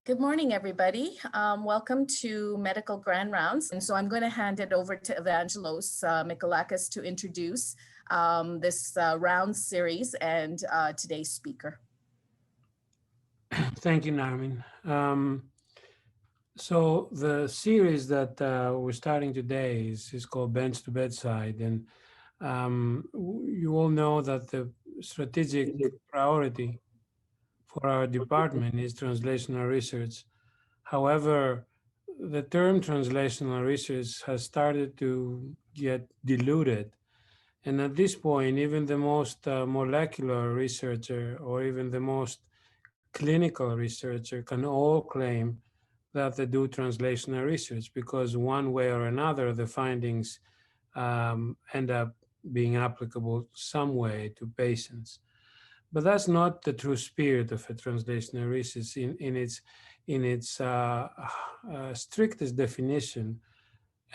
Good morning, everybody. Welcome to Medical Grand Rounds. And so I'm going to hand it over to Evangelos Mikolakis to introduce this round series and today's speaker. Thank you, Narmin. So the series that we're starting today is called Bench to Bedside. And you all know that the strategic priority for our department is translational research. However, the term translational research has started to get diluted. And at this point, even the most molecular researcher or even the most clinical researcher can all claim that they do translational research because one way or another, the findings end up being applicable some way to patients. But that's not the true spirit of a translational research in its strictest definition.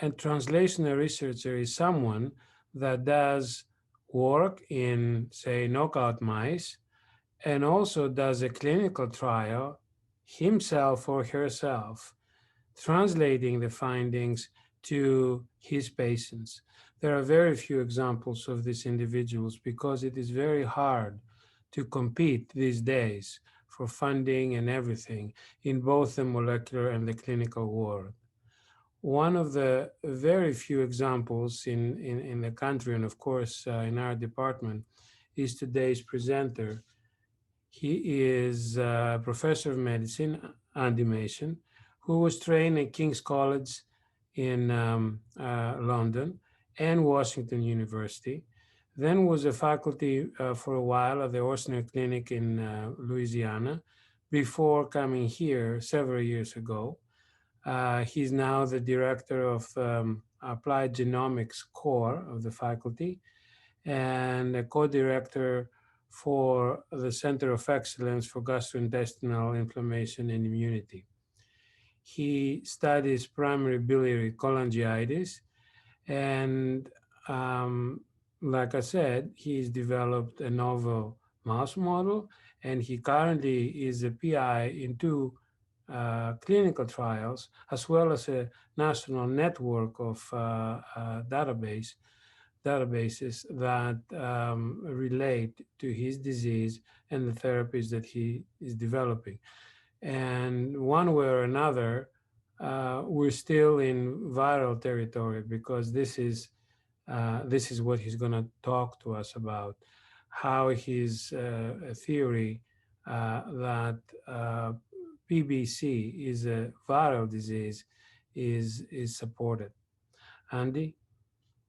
A translational researcher is someone that does work in, say, knockout mice, and also does a clinical trial himself or herself, translating the findings to his patients. There are very few examples of these individuals because it is very hard to compete these days for funding and everything in both the molecular and the clinical world. One of the very few examples in the country, and of course in our department, is today's presenter. He is a professor of medicine, Andy Mason, who was trained at King's College in London and Washington University, then was a faculty for a while at the Orsner Clinic in Louisiana before coming here several years ago. He's now the director of Applied Genomics Core of the faculty and a co-director for the Center of Excellence for Gastrointestinal Inflammation and Immunity. He studies primary biliary cholangitis, and like I said, he's developed a novel mouse model, and he currently is a PI in 2 clinical trials, as well as a national network of databases that relate to his disease and the therapies that he is developing. And one way or another, we're still in viral territory because this is what he's going to talk to us about, how his theory that PBC is a viral disease is supported. Andy?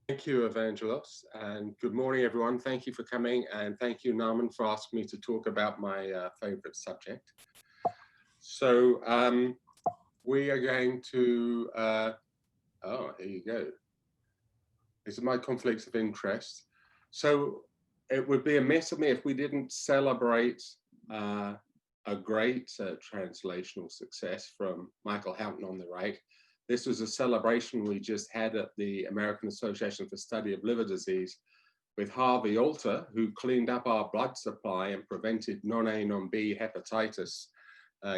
Thank you, Evangelos, and good morning, everyone. Thank you for coming, and thank you, Narmin, for asking me to talk about my favorite subject. So we are going to, oh, here you go. This is my conflicts of interest. So it would be amiss of me if we didn't celebrate a great translational success from Michael Houghton on the right. This was a celebration we just had at the American Association for Study of Liver Disease with Harvey Alter, who cleaned up our blood supply and prevented non-A, non-B hepatitis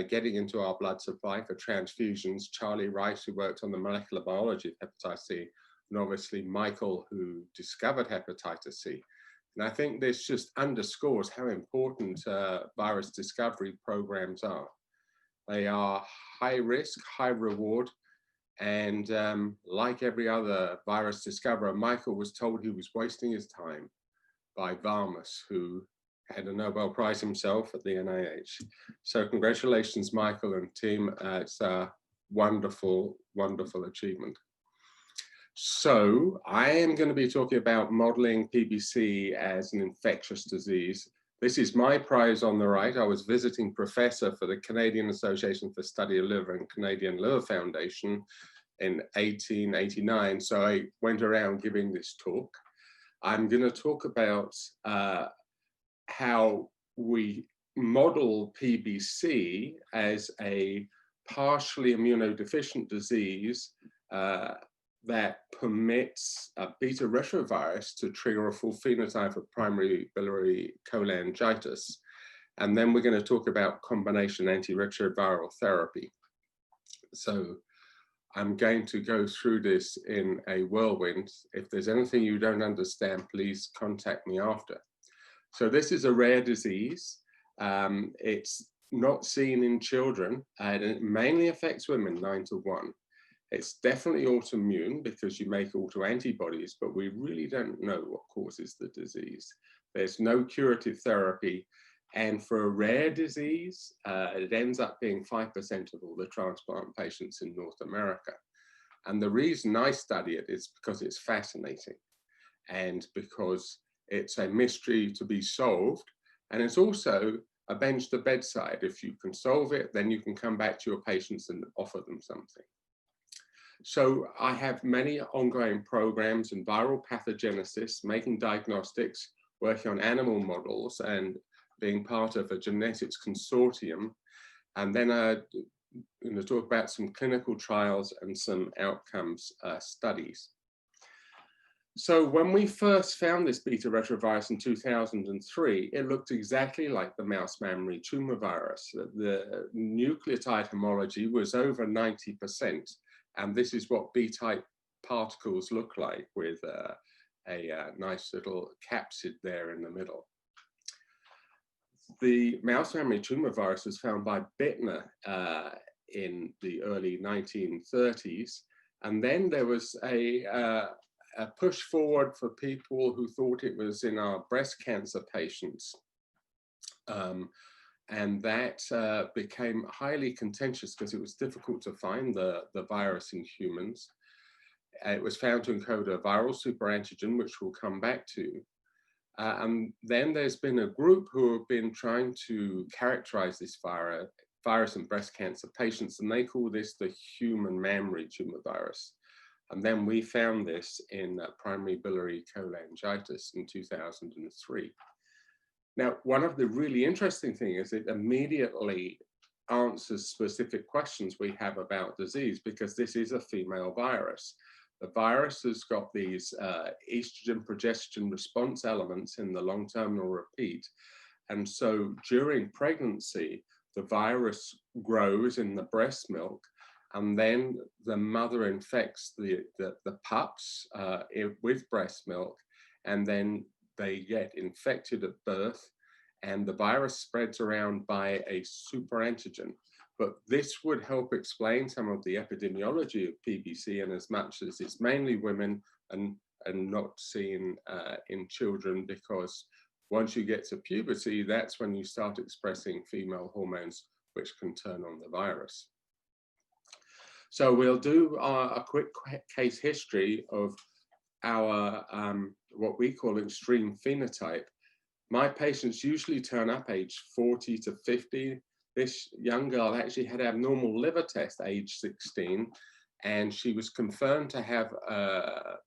getting into our blood supply for transfusions. Charlie Rice, who worked on the molecular biology of hepatitis C, and obviously Michael, who discovered hepatitis C. And I think this just underscores how important virus discovery programs are. They are high risk, high reward. And like every other virus discoverer, Michael was told he was wasting his time by Varmus, who had a Nobel Prize himself at the NIH. So congratulations, Michael and team. It's a wonderful, wonderful achievement. So I am going to be talking about modeling PBC as an infectious disease. This is my prize on the right. I was visiting professor for the Canadian Association for Study of Liver and Canadian Liver Foundation in 1889. So I went around giving this talk. I'm going to talk about how we model PBC as a partially immunodeficient disease that permits a beta-retrovirus to trigger a full phenotype of primary biliary cholangitis. And then we're going to talk about combination antiretroviral therapy. So I'm going to go through this in a whirlwind. If there's anything you don't understand, please contact me after. So this is a rare disease. It's not seen in children, and it mainly affects women, 9 to 1. It's definitely autoimmune because you make autoantibodies, but we really don't know what causes the disease. There's no curative therapy. And for a rare disease, it ends up being 5% of all the transplant patients in North America. And the reason I study it is because it's fascinating and because it's a mystery to be solved. And it's also a bench to bedside. If you can solve it, then you can come back to your patients and offer them something. So I have many ongoing programs in viral pathogenesis, making diagnostics, working on animal models, and being part of a genetics consortium. And then I'm going to talk about some clinical trials and some outcomes studies. So when we first found this beta-retrovirus in 2003, it looked exactly like the mouse mammary tumor virus. The nucleotide homology was over 90%. And this is what B-type particles look like, with a nice little capsid there in the middle. The mouse mammary tumor virus was found by Bittner in the early 1930s. And then there was a push forward for people who thought it was in our breast cancer patients. And that became highly contentious because it was difficult to find the virus in humans. It was found to encode a viral superantigen, which we'll come back to. And then there's been a group who have been trying to characterize this virus in breast cancer patients, and they call this the human mammary tumor virus. And then we found this in primary biliary cholangitis in 2003. Now, one of the really interesting things is it immediately answers specific questions we have about disease, because this is a female virus. The virus has got these estrogen progestin response elements in the long terminal repeat. And so during pregnancy, the virus grows in the breast milk, and then the mother infects the pups with breast milk, and then they get infected at birth, and the virus spreads around by a superantigen. But this would help explain some of the epidemiology of PBC, and as much as it's mainly women and not seen in children, because once you get to puberty, that's when you start expressing female hormones, which can turn on the virus. So we'll do a quick case history of our what we call extreme phenotype. My patients usually turn up age 40 to 50. This young girl actually had an abnormal liver test age 16, and she was confirmed to have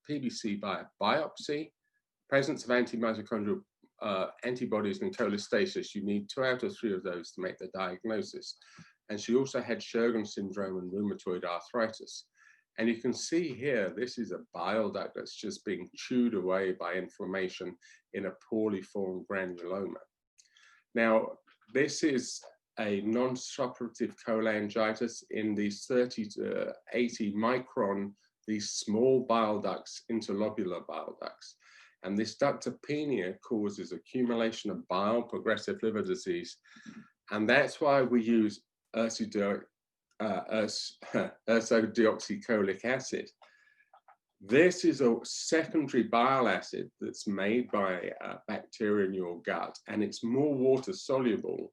PBC by biopsy, presence of anti-mitochondrial antibodies and cholestasis. You need 2 out of 3 of those to make the diagnosis. And she also had Sjogren's syndrome and rheumatoid arthritis. And you can see here, this is a bile duct that's just being chewed away by inflammation in a poorly formed granuloma. Now, this is a non-suppurative cholangitis in these 30 to 80 micron, these small bile ducts, interlobular bile ducts. And this ductopenia causes accumulation of bile, progressive liver disease. And that's why we use ursodeoxycholic acid. This is a secondary bile acid that's made by bacteria in your gut, and it's more water soluble.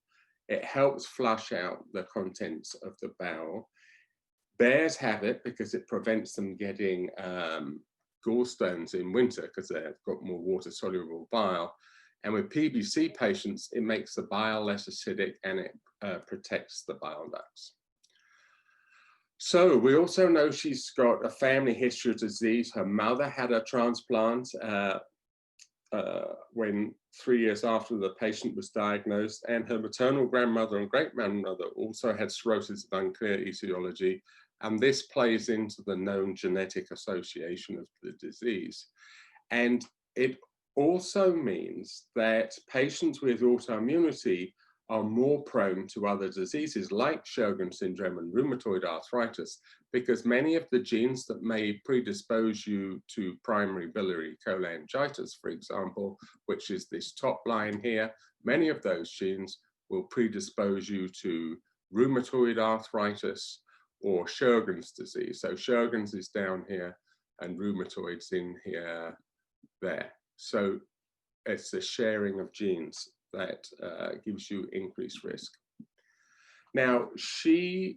It helps flush out the contents of the bowel. Bears have it because it prevents them getting gallstones in winter because they've got more water soluble bile. And with PBC patients, it makes the bile less acidic, and it protects the bile ducts. So we also know she's got a family history of disease. Her mother had a transplant when 3 years after the patient was diagnosed, and her maternal grandmother and great-grandmother also had cirrhosis of unclear etiology, and this plays into the known genetic association of the disease. And it also means that patients with autoimmunity are more prone to other diseases like Sjogren's syndrome and rheumatoid arthritis, because many of the genes that may predispose you to primary biliary cholangitis, for example, which is this top line here, many of those genes will predispose you to rheumatoid arthritis or Sjogren's disease. So Sjogren's is down here and rheumatoid's in here, there. So it's the sharing of genes that gives you increased risk. Now, she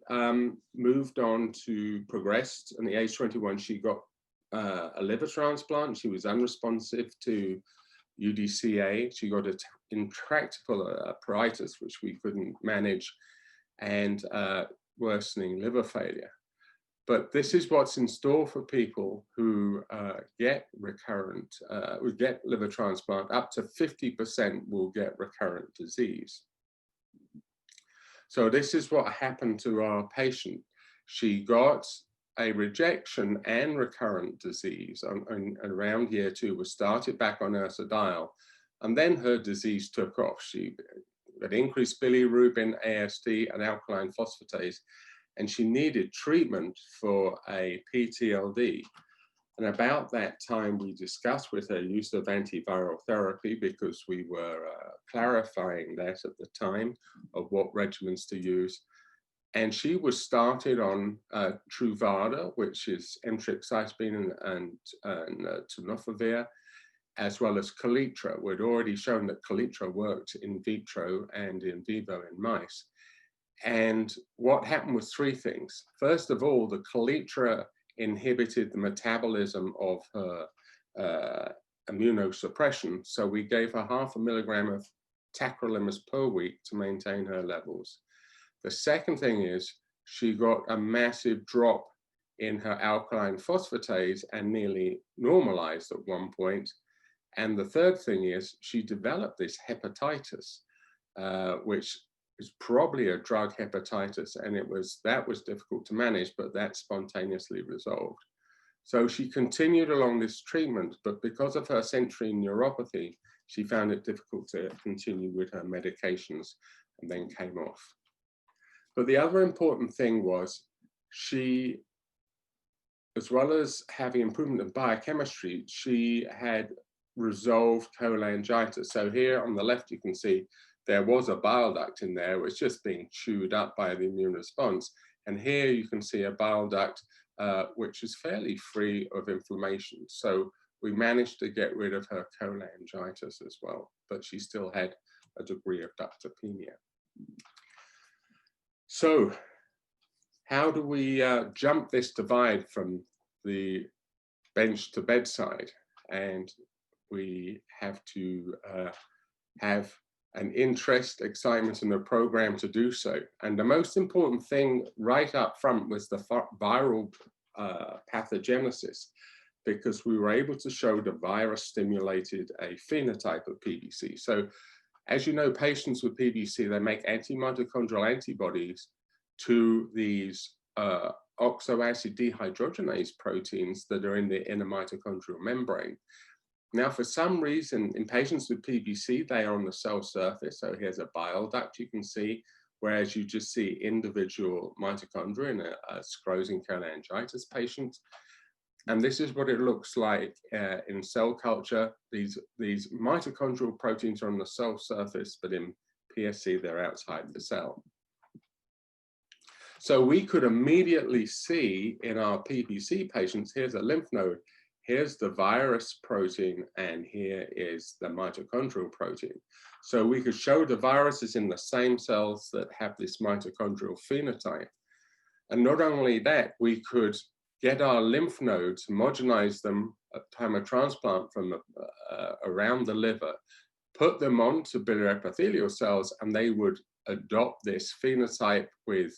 moved on to progress. At the age 21, she got a liver transplant. She was unresponsive to UDCA. She got an intractable pruritus, which we couldn't manage, and worsening liver failure. But this is what's in store for people who get recurrent, who get liver transplant. Up to 50% will get recurrent disease. So this is what happened to our patient. She got a rejection and recurrent disease around year 2, was started back on ursodiol, and then her disease took off. She had increased bilirubin, AST, and alkaline phosphatase, and she needed treatment for a PTLD. And about that time, we discussed with her use of antiviral therapy, because we were clarifying that at the time of what regimens to use. And she was started on Truvada, which is emtricitabine and tenofovir, as well as Kaletra. We'd already shown that Kaletra worked in vitro and in vivo in mice. And what happened was 3 things. First of all, the Kaletra inhibited the metabolism of her immunosuppression. So we gave her 0.5 milligram of tacrolimus per week to maintain her levels. The second thing is she got a massive drop in her alkaline phosphatase and nearly normalized at one point. And the third thing is she developed this hepatitis, which is probably a drug hepatitis, and that was difficult to manage, but that spontaneously resolved. So she continued along this treatment, but because of her sensory neuropathy, she found it difficult to continue with her medications and then came off. But the other important thing was she, as well as having improvement in biochemistry, she had resolved cholangitis. So here on the left, you can see there was a bile duct in there, which was just being chewed up by the immune response. And here you can see a bile duct, which is fairly free of inflammation. So we managed to get rid of her cholangitis as well, but she still had a degree of ductopenia. So how do we jump this divide from the bench to bedside? And we have to have an interest, excitement in the program to do so. And the most important thing right up front was the viral pathogenesis, because we were able to show the virus stimulated a phenotype of PBC. So as you know, patients with PBC, they make anti-mitochondrial antibodies to these oxoacid dehydrogenase proteins that are in the inner mitochondrial membrane. Now, for some reason, in patients with PBC, they are on the cell surface. So here's a bile duct you can see, whereas you just see individual mitochondria in a sclerosing cholangitis patient. And this is what it looks like in cell culture. These mitochondrial proteins are on the cell surface, but in PSC, they're outside the cell. So we could immediately see in our PBC patients, here's a lymph node, here's the virus protein, and here is the mitochondrial protein. So we could show the viruses in the same cells that have this mitochondrial phenotype. And not only that, we could get our lymph nodes, homogenize them at time of transplant from around the liver, put them onto biliary epithelial cells, and they would adopt this phenotype with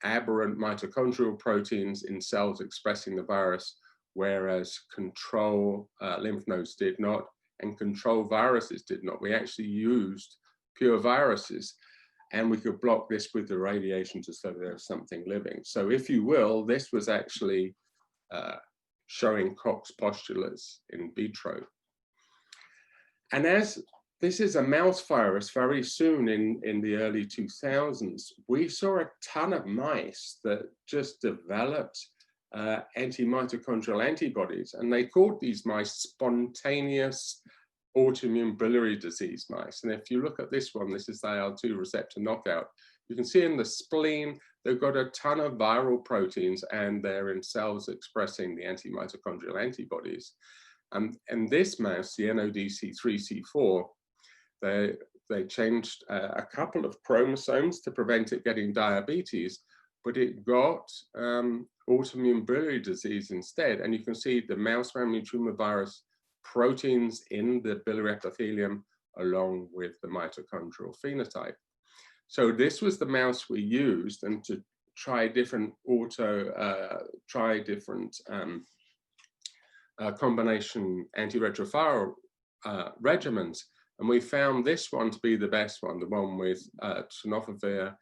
aberrant mitochondrial proteins in cells expressing the virus, whereas control lymph nodes did not, and control viruses did not. We actually used pure viruses, and we could block this with the radiation to show there's something living. So if you will, this was actually showing Koch's postulates in vitro. And as this is a mouse virus. Very soon in the early 2000s, we saw a ton of mice that just developed anti-mitochondrial antibodies, and they called these mice spontaneous autoimmune biliary disease mice. And if you look at this one, this is the IL-2 receptor knockout. You can see in the spleen, they've got a ton of viral proteins, and they're in cells expressing the anti-mitochondrial antibodies. And this mouse, the NODC3C4, they changed a couple of chromosomes to prevent it getting diabetes, but it got autoimmune biliary disease instead. And you can see the mouse mammary tumor virus proteins in the biliary epithelium along with the mitochondrial phenotype. So this was the mouse we used, and to try different combination antiretroviral regimens. And we found this one to be the best one, the one with tenofovir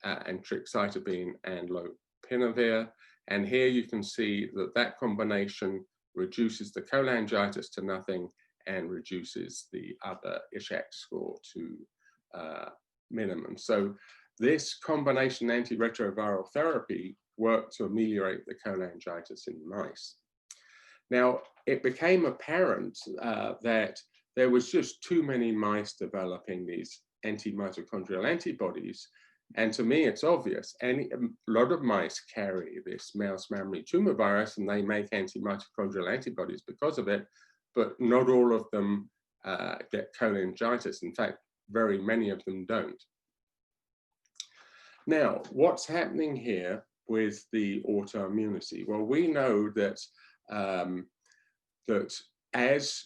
and trixcytobine and lopinavir. And here you can see that that combination reduces the cholangitis to nothing and reduces the other Ishak score to minimum. So this combination antiretroviral therapy worked to ameliorate the cholangitis in mice. Now, it became apparent that there was just too many mice developing these anti-mitochondrial antibodies. And to me, it's obvious. A lot of mice carry this mouse mammary tumor virus, and they make anti-mitochondrial antibodies because of it, but not all of them get cholangitis. In fact, very many of them don't. Now, what's happening here with the autoimmunity? Well, we know that that as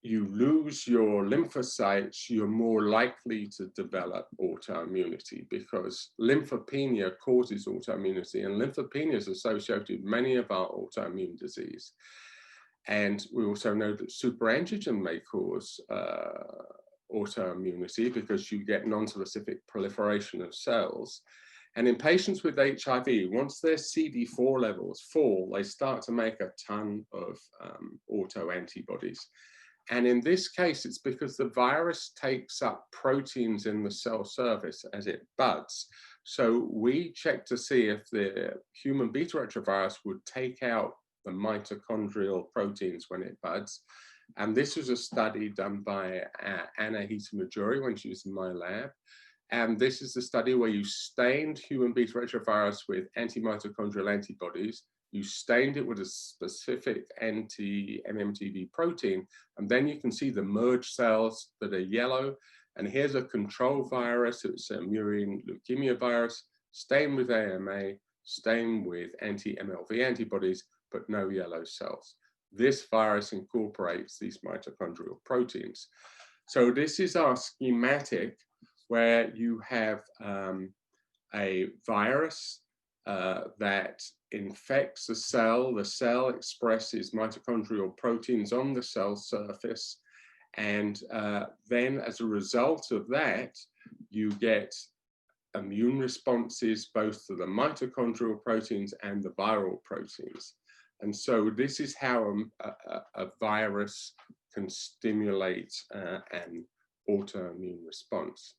you lose your lymphocytes, you're more likely to develop autoimmunity, because lymphopenia causes autoimmunity, and lymphopenia is associated with many of our autoimmune disease. And we also know that superantigen may cause autoimmunity because you get non-specific proliferation of cells. And in patients with HIV, once their CD4 levels fall, they start to make a ton of autoantibodies. And in this case, it's because the virus takes up proteins in the cell surface as it buds. So we check to see if the human beta-retrovirus would take out the mitochondrial proteins when it buds. And this was a study done by Anna Hitamajuri when she was in my lab. And this is the study where you stained human beta-retrovirus with anti-mitochondrial antibodies. You stained it with a specific anti-MMTV protein, and then you can see the merged cells that are yellow. And here's a control virus. It's a murine leukemia virus, stained with AMA, stained with anti-MLV antibodies, but no yellow cells. This virus incorporates these mitochondrial proteins. So this is our schematic where you have a virus that infects the cell expresses mitochondrial proteins on the cell surface, and then as a result of that, you get immune responses both to the mitochondrial proteins and the viral proteins. And so this is how a virus can stimulate an autoimmune response.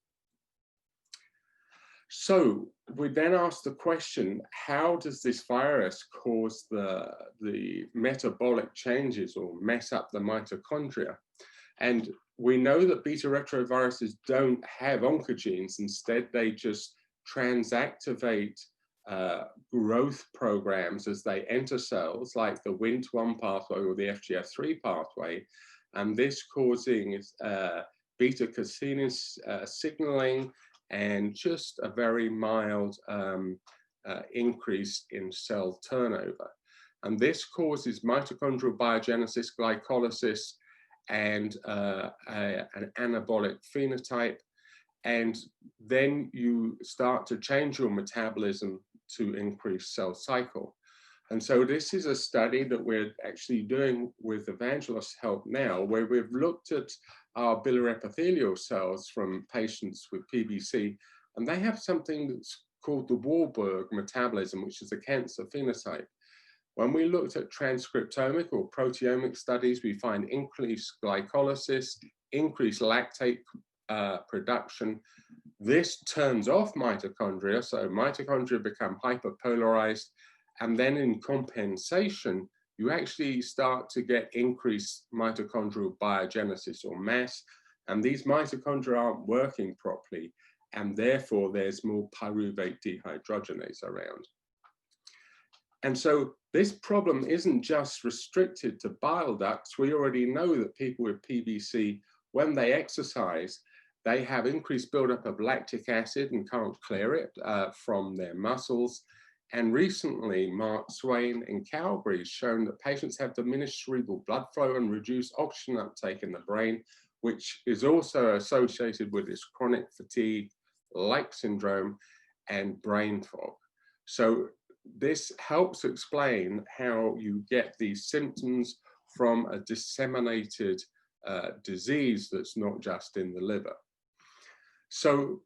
So we then ask the question, how does this virus cause the metabolic changes or mess up the mitochondria? And we know that beta-retroviruses don't have oncogenes. Instead, they just transactivate growth programs as they enter cells, like the Wnt1 pathway or the FGF3 pathway. And this causing beta-casein signaling and just a very mild increase in cell turnover. And this causes mitochondrial biogenesis, glycolysis, and an anabolic phenotype. And then you start to change your metabolism to increase cell cycle. And so this is a study that we're actually doing with Evangelost's help now, where we've looked at our biliary epithelial cells from patients with PBC, and they have something that's called the Warburg metabolism, which is a cancer phenotype. When we looked at transcriptomic or proteomic studies, we find increased glycolysis, increased lactate production. This turns off mitochondria, so mitochondria become hyperpolarized, and then in compensation, you actually start to get increased mitochondrial biogenesis or mass, and these mitochondria aren't working properly, and therefore there's more pyruvate dehydrogenase around. And so this problem isn't just restricted to bile ducts. We already know that people with PBC, when they exercise, they have increased buildup of lactic acid and can't clear it from their muscles. And recently, Mark Swain in Calgary has shown that patients have diminished cerebral blood flow and reduced oxygen uptake in the brain, which is also associated with this chronic fatigue-like syndrome and brain fog. So this helps explain how you get these symptoms from a disseminated disease that's not just in the liver. So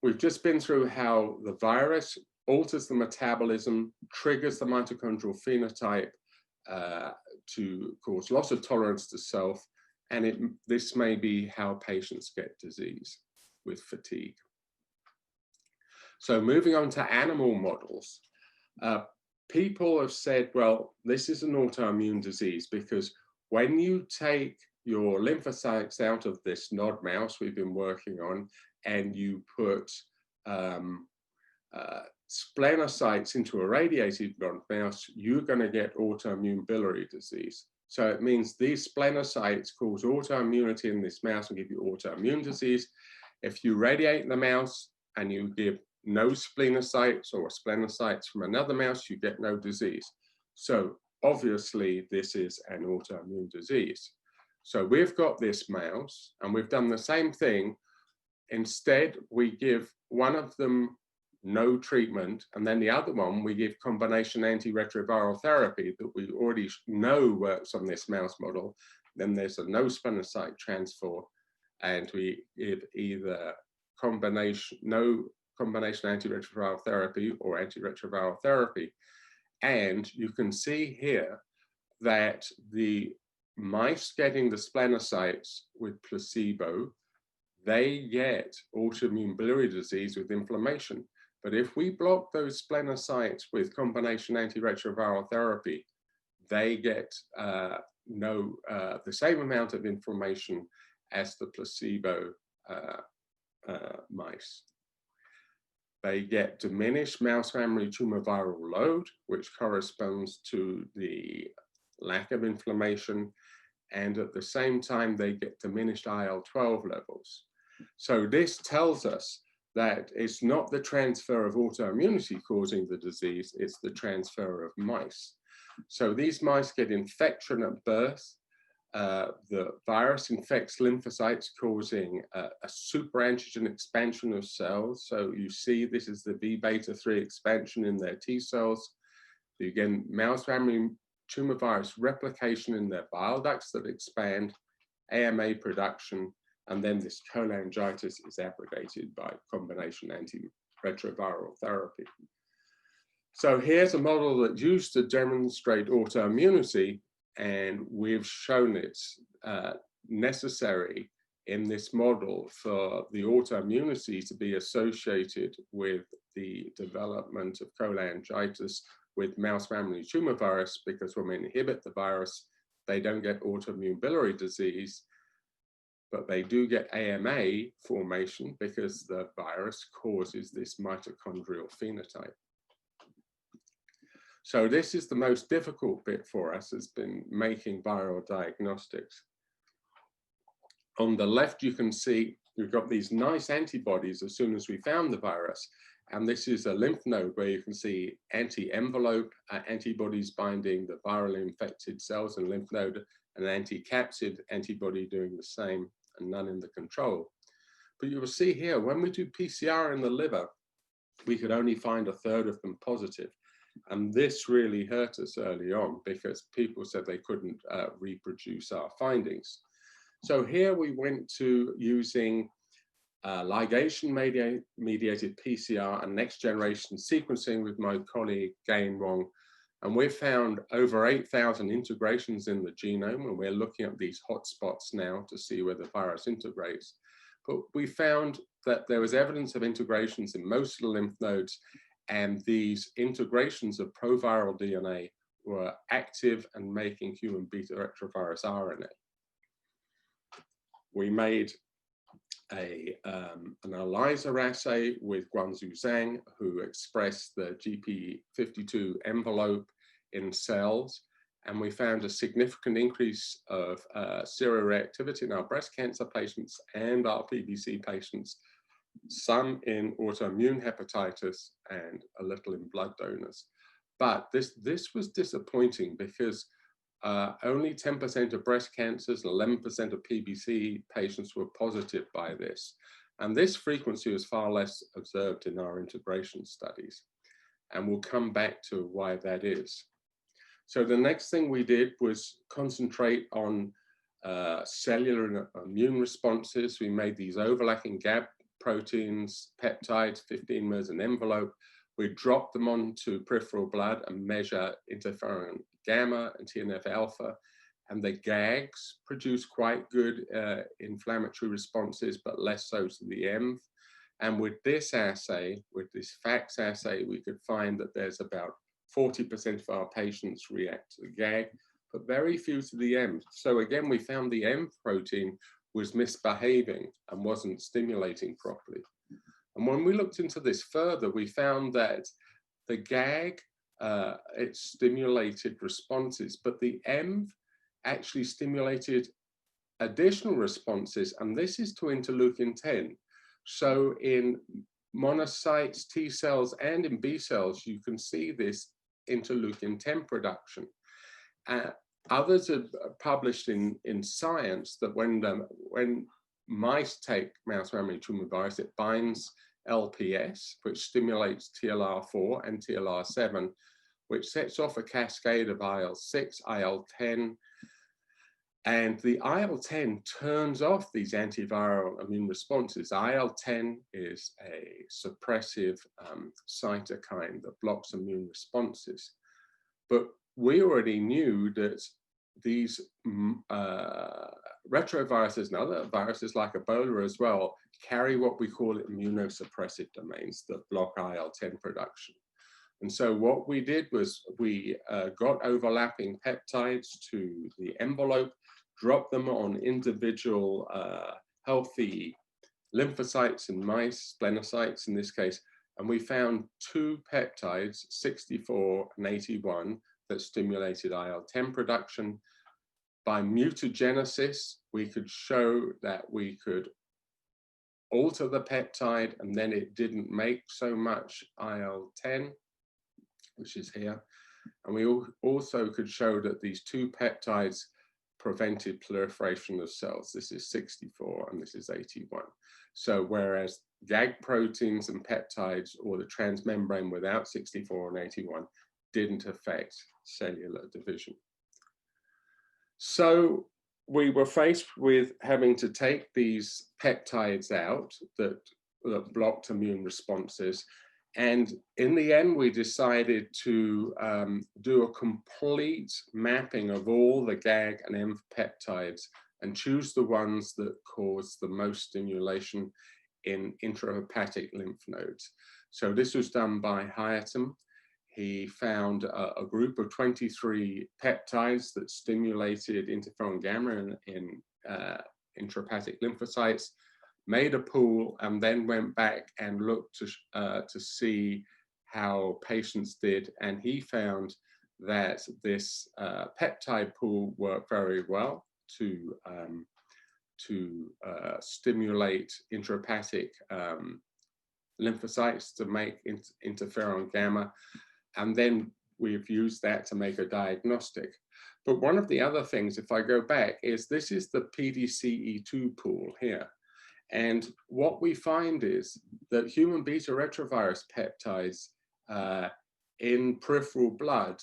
we've just been through how the virus alters the metabolism, triggers the mitochondrial phenotype to cause loss of tolerance to self, and this may be how patients get disease with fatigue. So moving on to animal models, people have said, well, this is an autoimmune disease because when you take your lymphocytes out of this NOD mouse we've been working on, and you put splenocytes into a radiated NOD mouse, you're going to get autoimmune biliary disease. So it means these splenocytes cause autoimmunity in this mouse and give you autoimmune disease. If you radiate the mouse and you give no splenocytes or splenocytes from another mouse, you get no disease. So obviously this is an autoimmune disease. So we've got this mouse and we've done the same thing. Instead, we give one of them no treatment, and then the other one, we give combination antiretroviral therapy that we already know works on this mouse model. Then there's a no splenocyte transfer, and we give either no combination antiretroviral therapy or antiretroviral therapy. And you can see here that the mice getting the splenocytes with placebo, they get autoimmune biliary disease with inflammation. But if we block those splenocytes with combination antiretroviral therapy, they get the same amount of inflammation as the placebo mice. They get diminished mouse mammary tumor viral load, which corresponds to the lack of inflammation, and at the same time they get diminished IL-12 levels. So this tells us that it's not the transfer of autoimmunity causing the disease, it's the transfer of mice. So these mice get infection at birth. The virus infects lymphocytes, causing a superantigen expansion of cells. So you see this is the V beta 3 expansion in their T cells. You get mouse mammary tumor virus replication in their bile ducts that expand, AMA production, and then this cholangitis is abrogated by combination antiretroviral therapy. So here's a model that's used to demonstrate autoimmunity, and we've shown it's necessary in this model for the autoimmunity to be associated with the development of cholangitis with mouse mammary tumor virus, because when we inhibit the virus, they don't get autoimmune biliary disease, but they do get AMA formation because the virus causes this mitochondrial phenotype. So this is the most difficult bit for us, has been making viral diagnostics. On the left, you can see we've got these nice antibodies as soon as we found the virus. And this is a lymph node where you can see anti-envelope antibodies binding the viral infected cells in lymph node, and an anti-capsid antibody doing the same, and none in the control. But you will see here, when we do PCR in the liver, we could only find 1/3 of them positive. And this really hurt us early on because people said they couldn't reproduce our findings. So here we went to using ligation-mediated PCR and next-generation sequencing with my colleague Gain Wong And we've found over 8,000 integrations in the genome, and we're looking at these hotspots now to see where the virus integrates. But we found that there was evidence of integrations in most of the lymph nodes, and these integrations of proviral DNA were active and making human beta-retrovirus RNA. We made an ELISA assay with Guangzhou Zhang, who expressed the GP52 envelope in cells, and we found a significant increase of seroreactivity in our breast cancer patients and our PBC patients, some in autoimmune hepatitis and a little in blood donors. But this was disappointing because only 10% of breast cancers and 11% of PBC patients were positive by this. And this frequency was far less observed in our integration studies. And we'll come back to why that is. So the next thing we did was concentrate on cellular immune responses. We made these overlapping gap proteins, peptides, 15 mers an envelope. We dropped them onto peripheral blood and measure interferon gamma and TNF alpha, and the GAGs produce quite good inflammatory responses, but less so to the EMV. And with this assay, with this FACS assay, we could find that there's about 40% of our patients react to the GAG, but very few to the EMV. So again, we found the EMV protein was misbehaving and wasn't stimulating properly. And when we looked into this further, we found that the GAG, it stimulated responses, but the EMV actually stimulated additional responses, and this is to interleukin-10. So in monocytes, T cells, and in B cells, you can see this interleukin-10 production. Others have published in Science that when mice take mouse mammary tumor virus, it binds LPS, which stimulates TLR4 and TLR7, which sets off a cascade of IL-6, IL-10, and the IL-10 turns off these antiviral immune responses. IL-10 is a suppressive cytokine that blocks immune responses. But we already knew that these retroviruses and other viruses like Ebola as well carry what we call immunosuppressive domains that block IL-10 production. And so what we did was we got overlapping peptides to the envelope, dropped them on individual healthy lymphocytes in mice, splenocytes in this case, and we found two peptides, 64 and 81, that stimulated IL-10 production. By mutagenesis, we could show that we could alter the peptide and then it didn't make so much IL-10, which is here. And we also could show that these two peptides prevented proliferation of cells. This is 64 and this is 81. So whereas GAG proteins and peptides or the transmembrane without 64 and 81 didn't affect cellular division. So we were faced with having to take these peptides out that blocked immune responses. And in the end, we decided to do a complete mapping of all the GAG and EMV peptides and choose the ones that cause the most stimulation in intrahepatic lymph nodes. So this was done by Hyatm. He found a group of 23 peptides that stimulated interferon gamma in intrahepatic lymphocytes, made a pool, and then went back and looked to see how patients did. And he found that this peptide pool worked very well to stimulate intrahepatic lymphocytes to make interferon gamma. And then we've used that to make a diagnostic. But one of the other things, if I go back, is this is the PDC-E2 pool here. And what we find is that human beta-retrovirus peptides in peripheral blood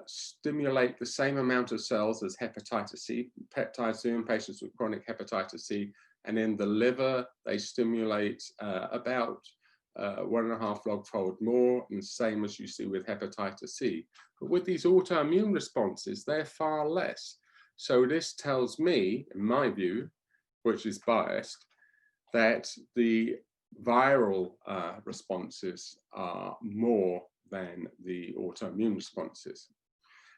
stimulate the same amount of cells as hepatitis C peptides do in patients with chronic hepatitis C. And in the liver, they stimulate about 1.5 log-fold more, and same as you see with hepatitis C. But with these autoimmune responses, they're far less. So this tells me, in my view, which is biased, that the viral responses are more than the autoimmune responses.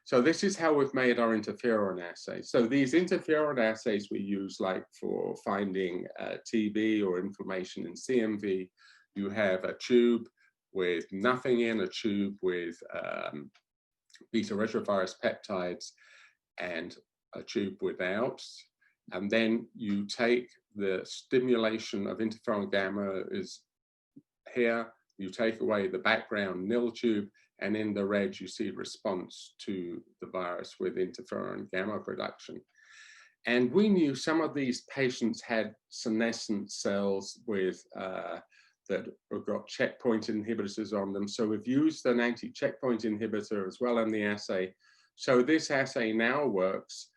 So this is how we've made our interferon assays. So these interferon assays we use like for finding TB or inflammation in CMV. You have a tube with nothing in, a tube with betaretrovirus peptides, and a tube without. And then you take the stimulation of interferon gamma is here, you take away the background nil tube, and in the red you see response to the virus with interferon gamma production. And we knew some of these patients had senescent cells with that have got checkpoint inhibitors on them. So we've used an anti-checkpoint inhibitor as well in the assay. So this assay now works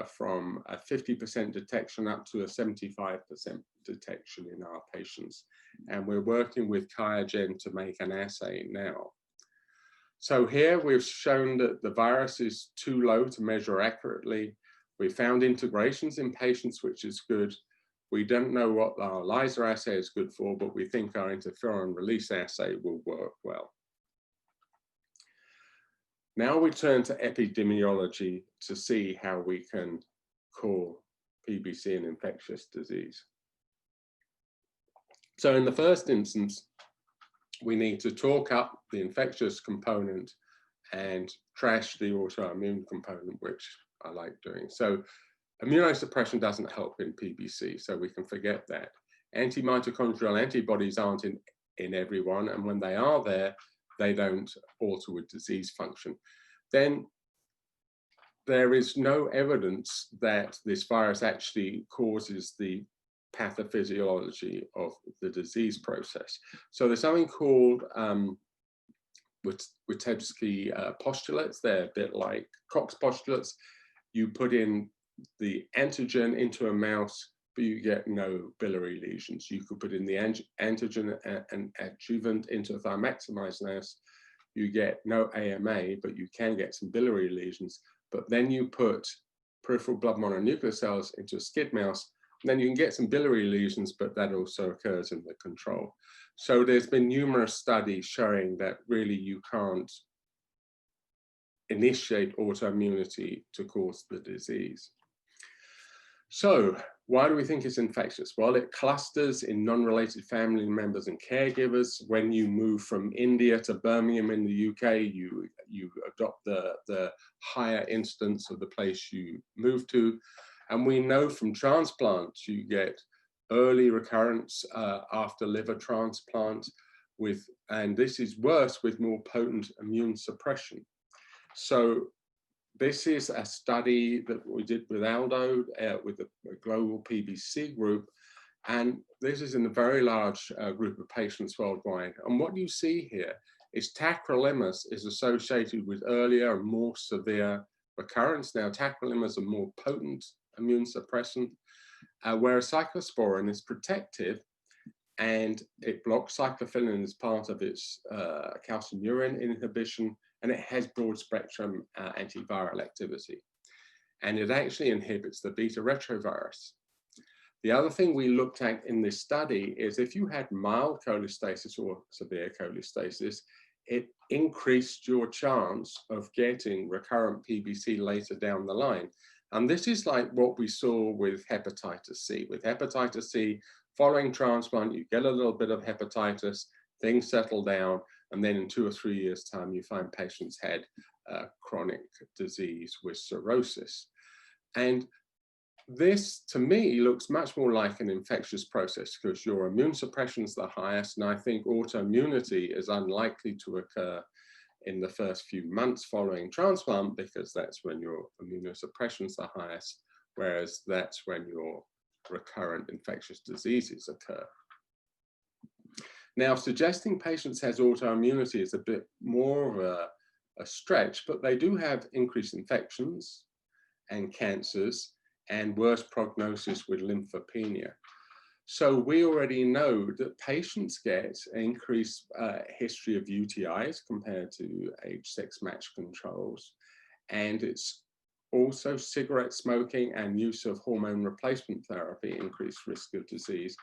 from a 50% detection up to a 75% detection in our patients. And we're working with QIAGEN to make an assay now. So here we've shown that the virus is too low to measure accurately. We found integrations in patients, which is good. We don't know what our ELISA assay is good for, but we think our interferon release assay will work well. Now we turn to epidemiology to see how we can call PBC an infectious disease. So in the first instance, we need to talk up the infectious component and trash the autoimmune component, which I like doing. So immunosuppression doesn't help in PBC, so we can forget that. Anti-mitochondrial antibodies aren't in everyone, and when they are there, they don't alter with disease function. Then there is no evidence that this virus actually causes the pathophysiology of the disease process. So there's something called Witebsky postulates. They're a bit like Cox postulates. You put in the antigen into a mouse, but you get no biliary lesions. You could put in the antigen and adjuvant into a thymaximized mouse. You get no AMA, but you can get some biliary lesions. But then you put peripheral blood mononuclear cells into a SCID mouse, then you can get some biliary lesions, but that also occurs in the control. So there's been numerous studies showing that really you can't initiate autoimmunity to cause the disease. So why do we think it's infectious? Well, it clusters in non-related family members and caregivers. When you move from India to Birmingham in the UK, you adopt the higher incidence of the place you move to. And we know from transplants, you get early recurrence after liver transplant and this is worse with more potent immune suppression. So this is a study that we did with Aldo, with a global PBC group. And this is in a very large group of patients worldwide. And what you see here is tacrolimus is associated with earlier and more severe recurrence. Now, tacrolimus are more potent immune suppressant, whereas cyclosporin is protective and it blocks cyclophilin as part of its calcineurin inhibition, and it has broad spectrum antiviral activity. And it actually inhibits the beta-retrovirus. The other thing we looked at in this study is if you had mild cholestasis or severe cholestasis, it increased your chance of getting recurrent PBC later down the line. And this is like what we saw with hepatitis C. With hepatitis C, following transplant, you get a little bit of hepatitis, things settle down, and then in 2 or 3 years' time, you find patients had chronic disease with cirrhosis. And this, to me, looks much more like an infectious process because your immune suppression is the highest, and I think autoimmunity is unlikely to occur in the first few months following transplant because that's when your immunosuppression is the highest, whereas that's when your recurrent infectious diseases occur. Now, suggesting patients has autoimmunity is a bit more of a stretch, but they do have increased infections and cancers and worse prognosis with lymphopenia. So we already know that patients get an increased history of UTIs compared to age-sex matched controls. And it's also cigarette smoking and use of hormone replacement therapy increased risk of disease.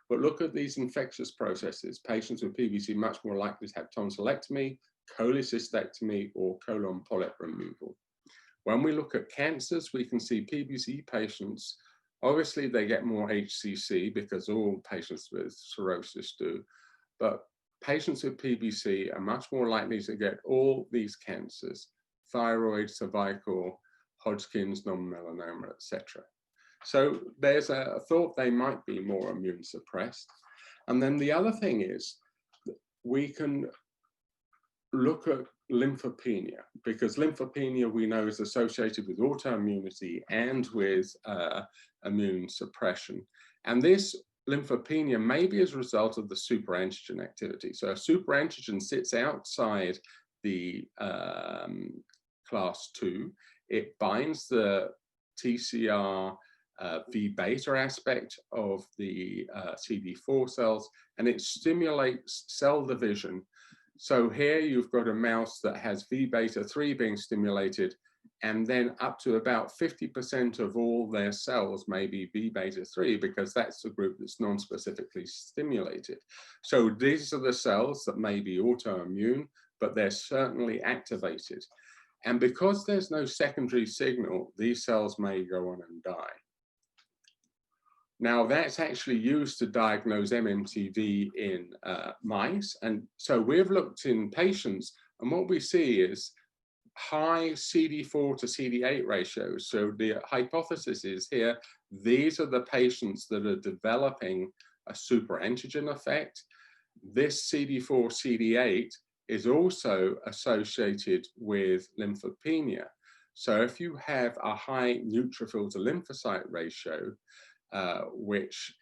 But look at these infectious processes. Patients with PBC much more likely to have tonsillectomy, cholecystectomy, or colon polyp removal. When we look at cancers, we can see PBC patients, obviously they get more HCC because all patients with cirrhosis do, but patients with PBC are much more likely to get all these cancers: thyroid, cervical, Hodgkin's, non-melanoma, etc. So there's a thought they might be more immune suppressed. And then the other thing is we can look at lymphopenia, because lymphopenia we know is associated with autoimmunity and with immune suppression. And this lymphopenia may be as a result of the superantigen activity. So a superantigen sits outside the class 2. It binds the TCR V beta aspect of the CD4 cells, and it stimulates cell division. So here you've got a mouse that has V beta 3 being stimulated, and then up to about 50% of all their cells may be V beta 3, because that's the group that's non-specifically stimulated. So these are the cells that may be autoimmune, but they're certainly activated. And because there's no secondary signal, these cells may go on and die. Now, that's actually used to diagnose MMTV in mice. And so we've looked in patients, and what we see is high CD4 to CD8 ratios. So the hypothesis is here, these are the patients that are developing a superantigen effect. This CD4, CD8 is also associated with lymphopenia. So if you have a high neutrophil to lymphocyte ratio, which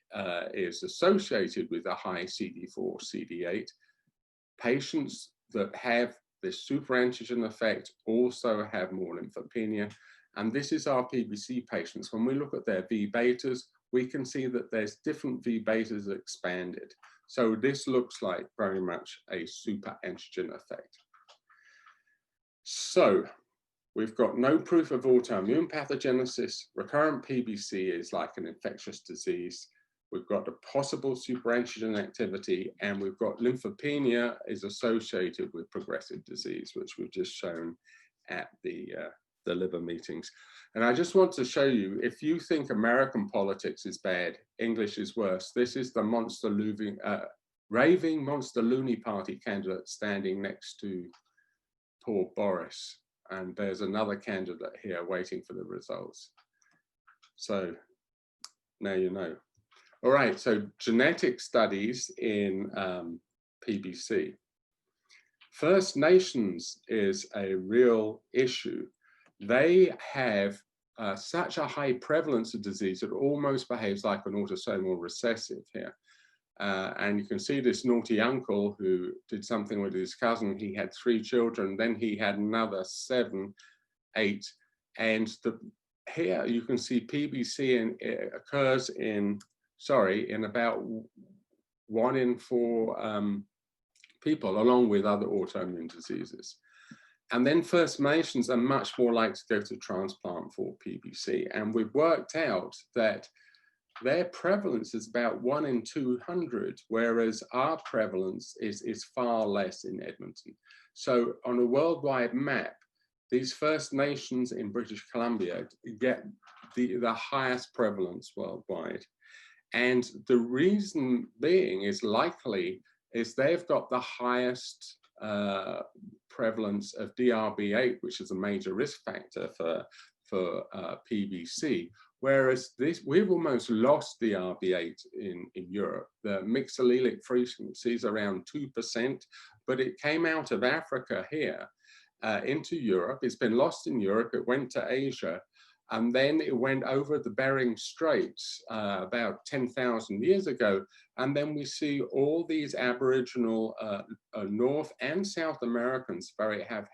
is associated with a high CD4, CD8, patients that have this superantigen effect also have more lymphopenia. And this is our PBC patients. When we look at their V betas, we can see that there's different V betas expanded. So this looks like very much a superantigen effect. So we've got no proof of autoimmune pathogenesis. Recurrent PBC is like an infectious disease. We've got a possible superantigen activity, and we've got lymphopenia is associated with progressive disease, which we've just shown at the liver meetings. And I just want to show you, if you think American politics is bad, English is worse. This is the raving monster loony party candidate standing next to poor Boris. And there's another candidate here waiting for the results. So now you know. All right, so genetic studies in PBC. First Nations is a real issue. They have such a high prevalence of disease that it almost behaves like an autosomal recessive here. And you can see this naughty uncle who did something with his cousin. He had 3 children, then he had another 7, 8. And here you can see PBC, and it occurs in about 1 in 4 people, along with other autoimmune diseases. And then First Nations are much more likely to go to transplant for PBC. And we've worked out that their prevalence is about 1 in 200, whereas our prevalence is far less in Edmonton. So on a worldwide map, these First Nations in British Columbia get the highest prevalence worldwide. And the reason being is they've got the highest prevalence of DRB8, which is a major risk factor for PBC. Whereas we've almost lost DRB8 in Europe. The mixed allelic frequency is around 2%, but it came out of Africa here into Europe. It's been lost in Europe. It went to Asia, and then it went over the Bering Straits about 10,000 years ago. And then we see all these Aboriginal North and South Americans have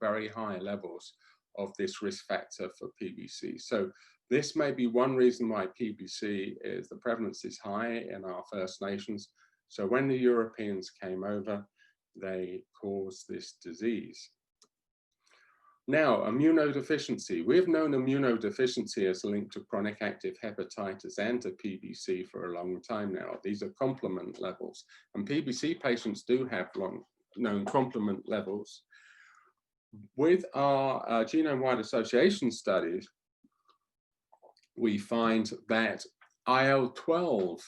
very high levels of this risk factor for PBC. So This may be one reason why PBC is, the prevalence is high in our First Nations. So when the Europeans came over, they caused this disease. Now, immunodeficiency. We've known immunodeficiency as linked to chronic active hepatitis and to PBC for a long time now. These are complement levels, and PBC patients do have long-known complement levels. With our genome-wide association studies, we find that IL-12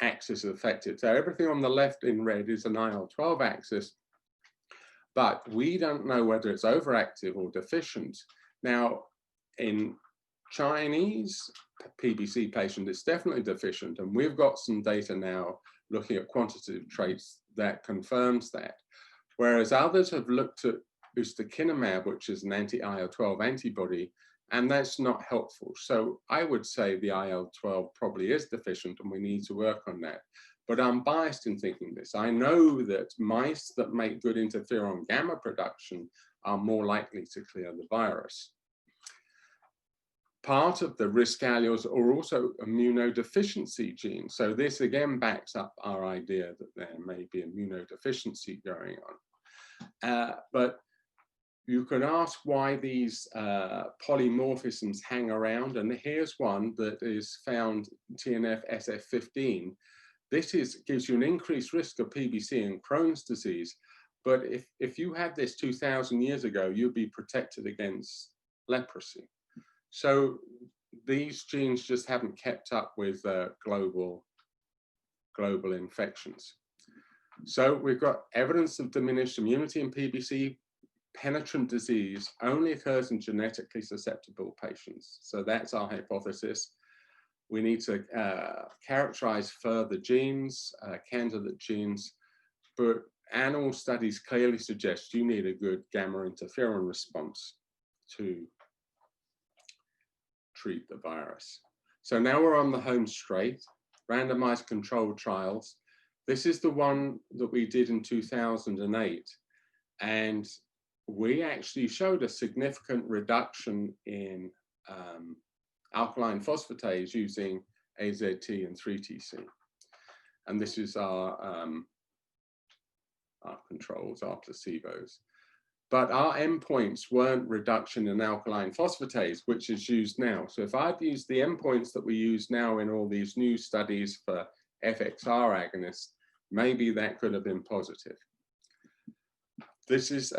axis is affected. So everything on the left in red is an IL-12 axis, but we don't know whether it's overactive or deficient. Now, in Chinese PBC patient, it's definitely deficient, and we've got some data now looking at quantitative traits that confirms that. Whereas others have looked at ustekinumab, which is an anti-IL-12 antibody, and that's not helpful. So I would say the IL-12 probably is deficient and we need to work on that. But I'm biased in thinking this. I know that mice that make good interferon gamma production are more likely to clear the virus. Part of the risk alleles are also immunodeficiency genes. So this again backs up our idea that there may be immunodeficiency going on. But you could ask why these polymorphisms hang around, and here's one that is found TNF-SF15. This gives you an increased risk of PBC and Crohn's disease, but if you had this 2,000 years ago, you'd be protected against leprosy. So these genes just haven't kept up with global infections. So we've got evidence of diminished immunity in PBC. Penetrant disease only occurs in genetically susceptible patients. So that's our hypothesis. We need to characterize further genes, candidate genes, but animal studies clearly suggest you need a good gamma interferon response to treat the virus. So now we're on the home straight, randomized controlled trials. This is the one that we did in 2008. And we actually showed a significant reduction in alkaline phosphatase using AZT and 3TC. And this is our controls, our placebos. But our endpoints weren't reduction in alkaline phosphatase, which is used now. So if I'd used the endpoints that we use now in all these new studies for FXR agonists, maybe that could have been positive. This is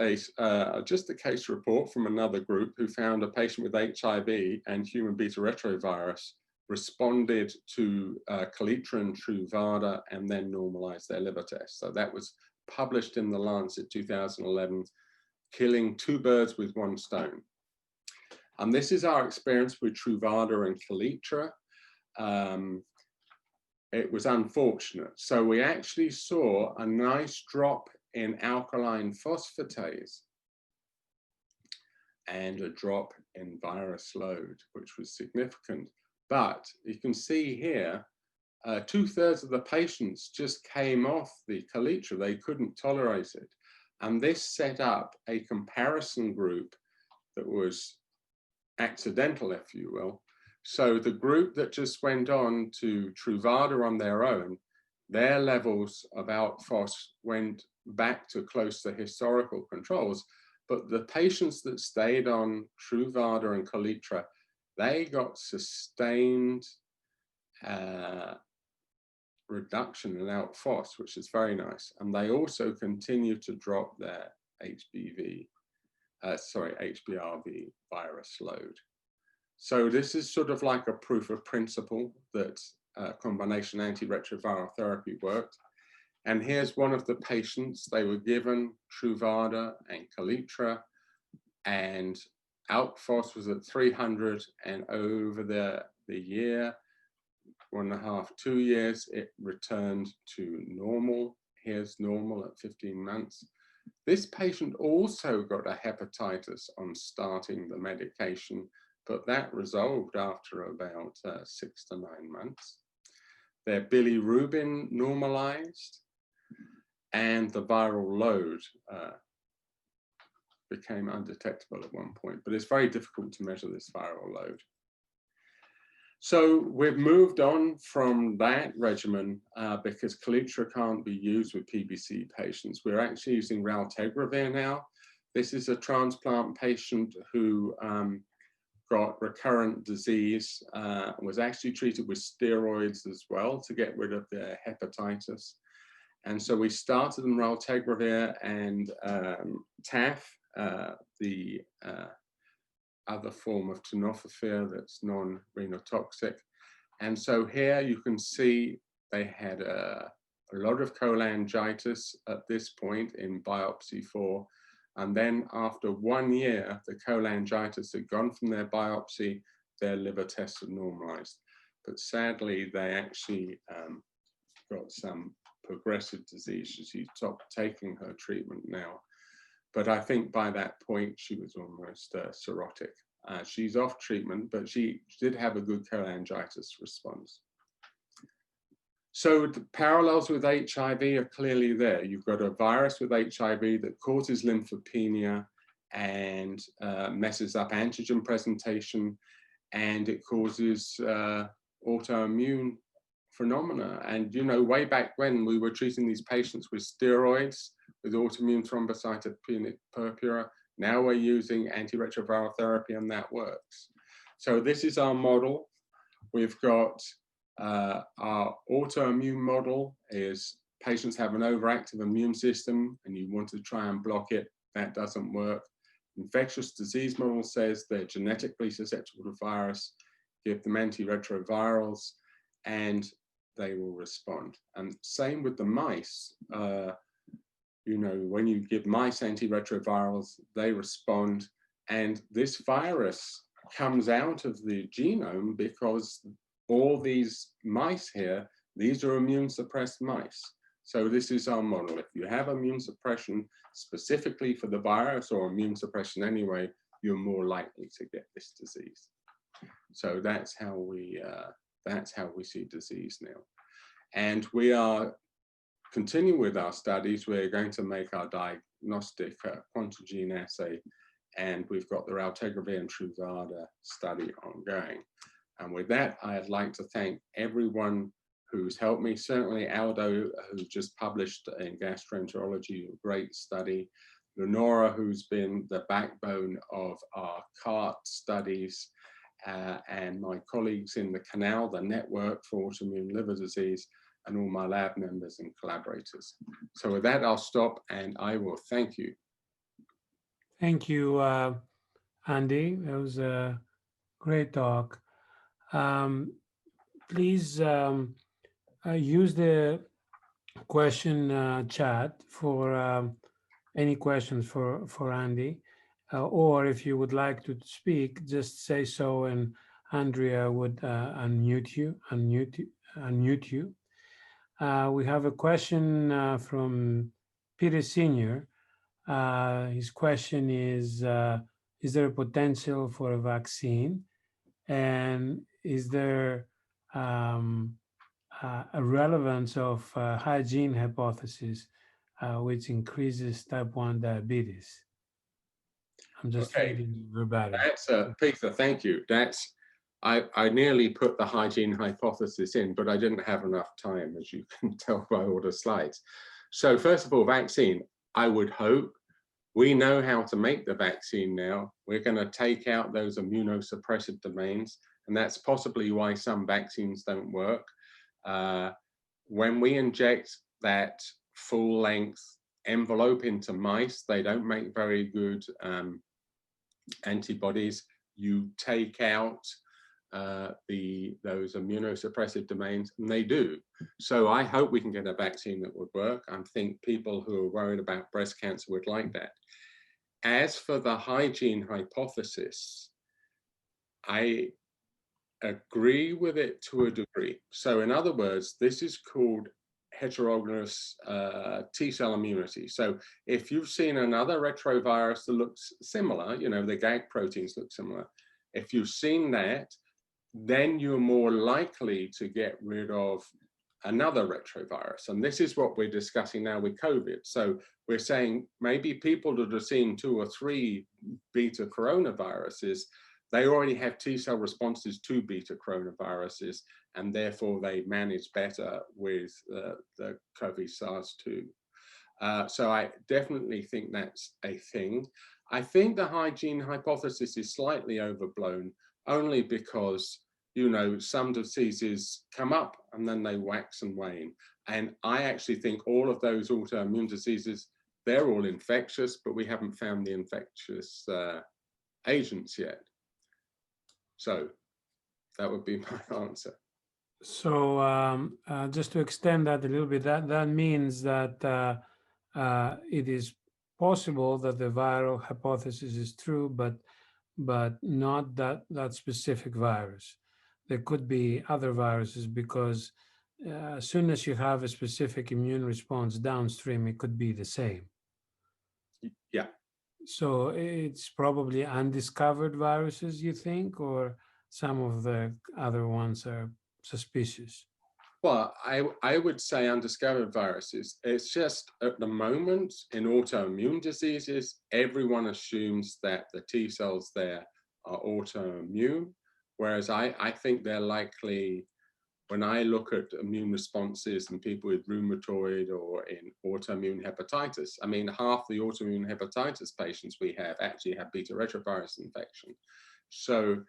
just a case report from another group who found a patient with HIV and human beta-retrovirus responded to Kaletra and Truvada and then normalized their liver test. So that was published in The Lancet 2011, killing two birds with one stone. And this is our experience with Truvada and Kaletra. It was unfortunate. So we actually saw a nice drop in alkaline phosphatase and a drop in virus load, which was significant. But you can see here, 2/3 of the patients just came off the Kaletra. They couldn't tolerate it. And this set up a comparison group that was accidental, if you will. So the group that just went on to Truvada on their own, their levels of ALK-Phos went back to close to historical controls, but the patients that stayed on Truvada and Kaletra, they got sustained reduction in ALK-Phos, which is very nice. And they also continue to drop their HBRV virus load. So this is sort of like a proof of principle that combination antiretroviral therapy worked. And here's one of the patients. They were given Truvada and Kaletra, and ALK-Phos was at 300, and over the year, 1.5, 2 years, it returned to normal. Here's normal at 15 months. This patient also got a hepatitis on starting the medication, but that resolved after about 6 to 9 months. Their bilirubin normalized, and the viral load became undetectable at one point, but it's very difficult to measure this viral load. So we've moved on from that regimen because Kaletra can't be used with PBC patients. We're actually using raltegravir now. This is a transplant patient who got recurrent disease, was actually treated with steroids as well to get rid of their hepatitis. And so we started them raltegravir and TAF, the other form of tenofovir that's non-renotoxic. And so here you can see they had a lot of cholangitis at this point in biopsy 4. And then after 1 year, the cholangitis had gone from their biopsy, their liver tests had normalized. But sadly, they actually got some progressive disease. She stopped taking her treatment now. But I think by that point, she was almost cirrhotic. She's off treatment, but she did have a good cholangitis response. So the parallels with HIV are clearly there. You've got a virus with HIV that causes lymphopenia and messes up antigen presentation, and it causes autoimmune phenomena. And, you know, way back when we were treating these patients with steroids, with autoimmune thrombocytopenic purpura, now we're using antiretroviral therapy and that works. So this is our model. We've got our autoimmune model is patients have an overactive immune system and you want to try and block it. That doesn't work. Infectious disease model says they're genetically susceptible to virus, give them antiretrovirals, and they will respond. And same with the mice. You know, when you give mice antiretrovirals, they respond. And this virus comes out of the genome because all these mice here, these are immune suppressed mice. So this is our model. If you have immune suppression specifically for the virus or immune suppression anyway, you're more likely to get this disease. So that's how we see disease now. And we are continuing with our studies. We're going to make our diagnostic quantigene assay, and we've got the raltegravir and Truvada study ongoing. And with that, I'd like to thank everyone who's helped me. Certainly Aldo, who just published in Gastroenterology, a great study. Lenora, who's been the backbone of our CART studies, and my colleagues in the CANAL, the Network for Autoimmune Liver Disease, and all my lab members and collaborators. So with that, I'll stop and I will thank you. Thank you, Andy. That was a great talk. Please use the question chat for any questions for Andy, or if you would like to speak, just say so, and Andrea would unmute you. We have a question from Peter Senior. His question is there a potential for a vaccine? And is there a relevance of hygiene hypothesis, which increases type 1 diabetes? I'm just reading verbatim. That's Peter, thank you. That's I nearly put the hygiene hypothesis in, but I didn't have enough time, as you can tell by all the slides. So first of all, vaccine, I would hope. We know how to make the vaccine now. We're going to take out those immunosuppressive domains, and that's possibly why some vaccines don't work. When we inject that full-length envelope into mice, they don't make very good antibodies. You take out those immunosuppressive domains, and they do. So I hope we can get a vaccine that would work. I think people who are worried about breast cancer would like that. As for the hygiene hypothesis, I agree with it to a degree. So in other words, this is called heterogeneous T-cell immunity. So if you've seen another retrovirus that looks similar, you know, the GAG proteins look similar, if you've seen that, then you're more likely to get rid of another retrovirus. And this is what we're discussing now with COVID. So we're saying maybe people that have seen 2 or 3 beta coronaviruses, they already have T cell responses to beta coronaviruses, and therefore they manage better with the COVID SARS-2. So I definitely think that's a thing. I think the hygiene hypothesis is slightly overblown, only because, you know, some diseases come up and then they wax and wane. And I actually think all of those autoimmune diseases, they're all infectious, but we haven't found the infectious agents yet. So that would be my answer. So just to extend that a little bit, that means that it is possible that the viral hypothesis is true, but not that specific virus. There could be other viruses, because as soon as you have a specific immune response downstream, it could be the same. Yeah. So it's probably undiscovered viruses, you think, or some of the other ones are suspicious? Well, I would say undiscovered viruses. It's just at the moment in autoimmune diseases, everyone assumes that the T cells there are autoimmune, whereas I think they're likely, when I look at immune responses in people with rheumatoid or in autoimmune hepatitis, I mean, half the autoimmune hepatitis patients we have actually have beta-retrovirus infection. So,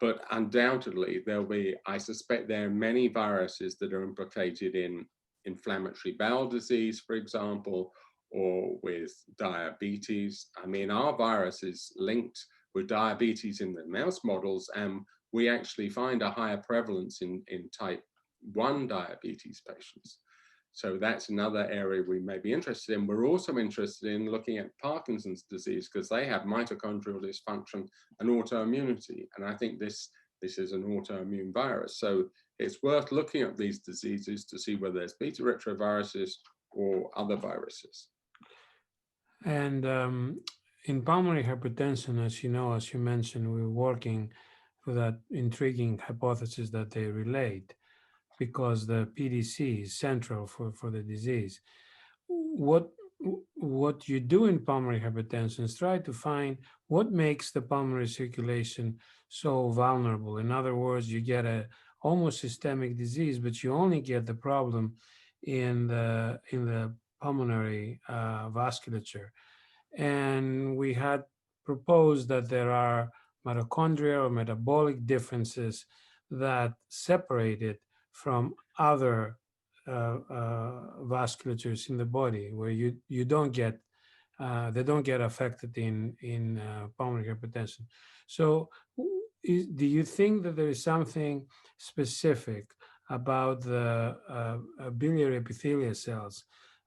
but undoubtedly there'll be, I suspect there are many viruses that are implicated in inflammatory bowel disease, for example, or with diabetes. I mean, our virus is linked with diabetes in the mouse models, and we actually find a higher prevalence in type 1 diabetes patients. So that's another area we may be interested in. We're also interested in looking at Parkinson's disease, because they have mitochondrial dysfunction and autoimmunity. And I think this is an autoimmune virus. So it's worth looking at these diseases to see whether there's beta-retroviruses or other viruses. And in pulmonary hypertension, as you know, as you mentioned, we're working with that intriguing hypothesis that they relate, because the PDC is central for the disease. What you do in pulmonary hypertension is try to find what makes the pulmonary circulation so vulnerable. In other words, you get a almost systemic disease, but you only get the problem in the pulmonary vasculature. And we had proposed that there are mitochondrial or metabolic differences that separate it from other vasculatures in the body, where you don't get they don't get affected in pulmonary hypertension. So do you think that there is something specific about the biliary epithelial cells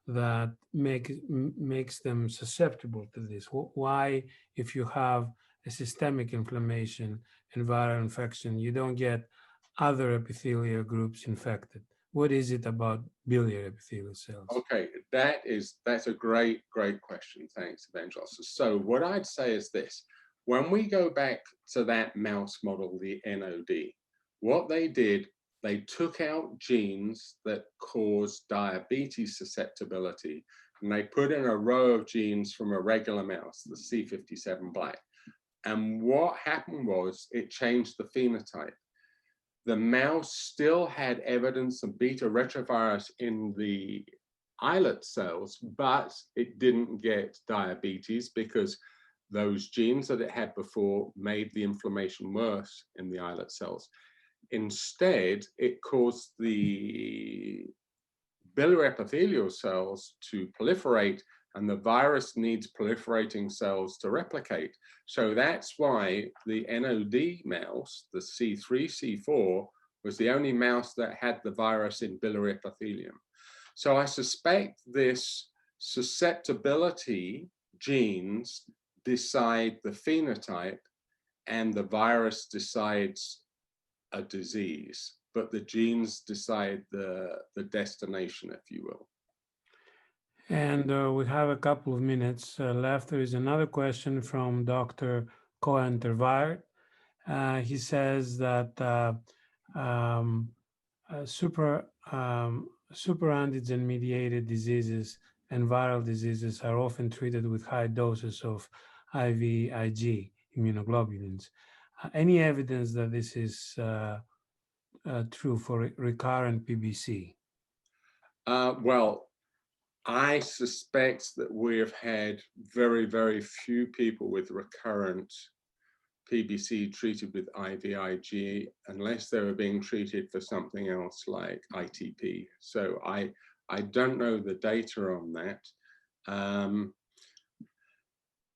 that makes them susceptible to this? Why, if you have a systemic inflammation and viral infection, you don't get other epithelial groups infected? What is it about biliary epithelial cells? Okay, that's a great question. Thanks, Evangelos. So what I'd say is this: when we go back to that mouse model, the NOD, what they did, they took out genes that cause diabetes susceptibility, and they put in a row of genes from a regular mouse, the C57 black. And what happened was it changed the phenotype. The mouse still had evidence of beta-retrovirus in the islet cells, but it didn't get diabetes because those genes that it had before made the inflammation worse in the islet cells. Instead, it caused the biliary epithelial cells to proliferate, and the virus needs proliferating cells to replicate. So that's why the NOD mouse, the C3, C4, was the only mouse that had the virus in biliary epithelium. So I suspect this susceptibility genes decide the phenotype, and the virus decides a disease, but the genes decide the destination, if you will. And we have a couple of minutes left. There is another question from Dr. Cohen-Tervaert. He says that superantigen-mediated diseases and viral diseases are often treated with high doses of IVIG, immunoglobulins. Any evidence that this is true for recurrent PBC? Well, I suspect that we have had very, very few people with recurrent PBC treated with IVIG unless they were being treated for something else like ITP. So I don't know the data on that.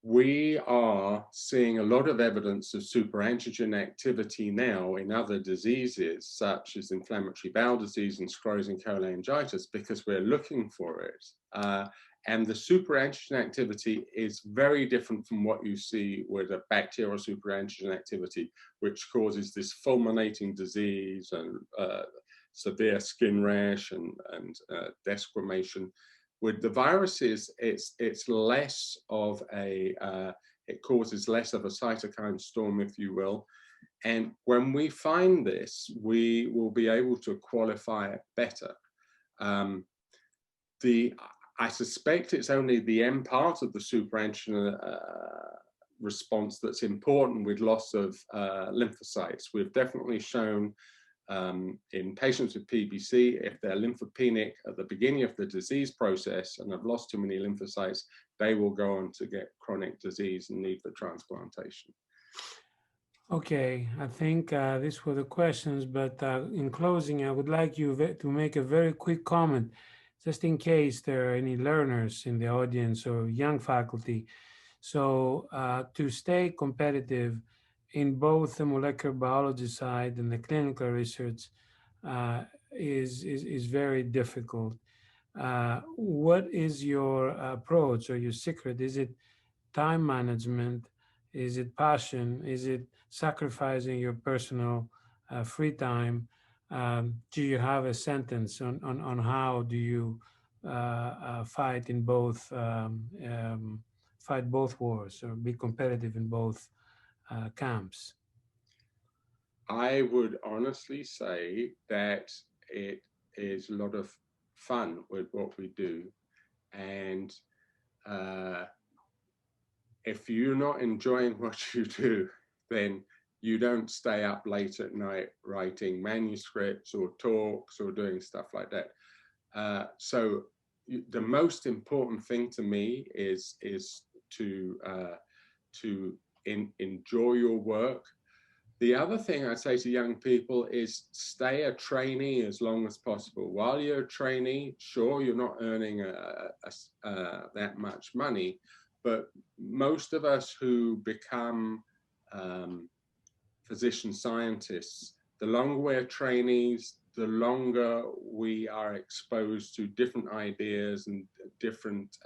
We are seeing a lot of evidence of superantigen activity now in other diseases, such as inflammatory bowel disease and sclerosing cholangitis, because we're looking for it. And the superantigen activity is very different from what you see with a bacterial superantigen activity, which causes this fulminating disease and severe skin rash and desquamation. With the viruses, it's less of a, it causes less of a cytokine storm, if you will. And when we find this, we will be able to qualify it better. I suspect it's only the M part of the superantigen response that's important with loss of lymphocytes. We've definitely shown in patients with PBC, if they're lymphopenic at the beginning of the disease process and have lost too many lymphocytes, they will go on to get chronic disease and need the transplantation. Okay, I think these were the questions, but in closing, I would like you to make a very quick comment, just in case there are any learners in the audience or young faculty. So to stay competitive in both the molecular biology side and the clinical research is very difficult. What is your approach or your secret? Is it time management? Is it passion? Is it sacrificing your personal free time? Do you have a sentence on how do you fight in both fight both wars or be competitive in both camps? I would honestly say that it is a lot of fun with what we do. And if you're not enjoying what you do, then you don't stay up late at night writing manuscripts or talks or doing stuff like that. So the most important thing to me is to enjoy your work. The other thing I'd say to young people is stay a trainee as long as possible. While you're a trainee, sure, you're not earning that much money, but most of us who become physician scientists, the longer we're trainees, the longer we are exposed to different ideas and different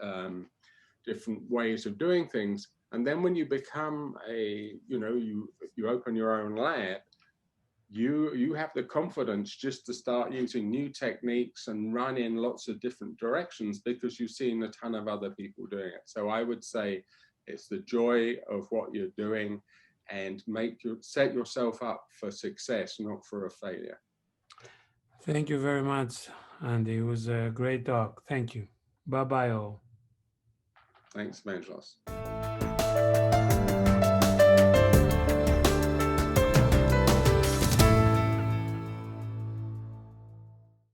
ways of doing things. And then when you become you open your own lab, you have the confidence just to start using new techniques and run in lots of different directions because you've seen a ton of other people doing it. So I would say it's the joy of what you're doing and set yourself up for success, not for a failure. Thank you very much, Andy. It was a great talk. Thank you. Bye-bye all. Thanks, Evangelos.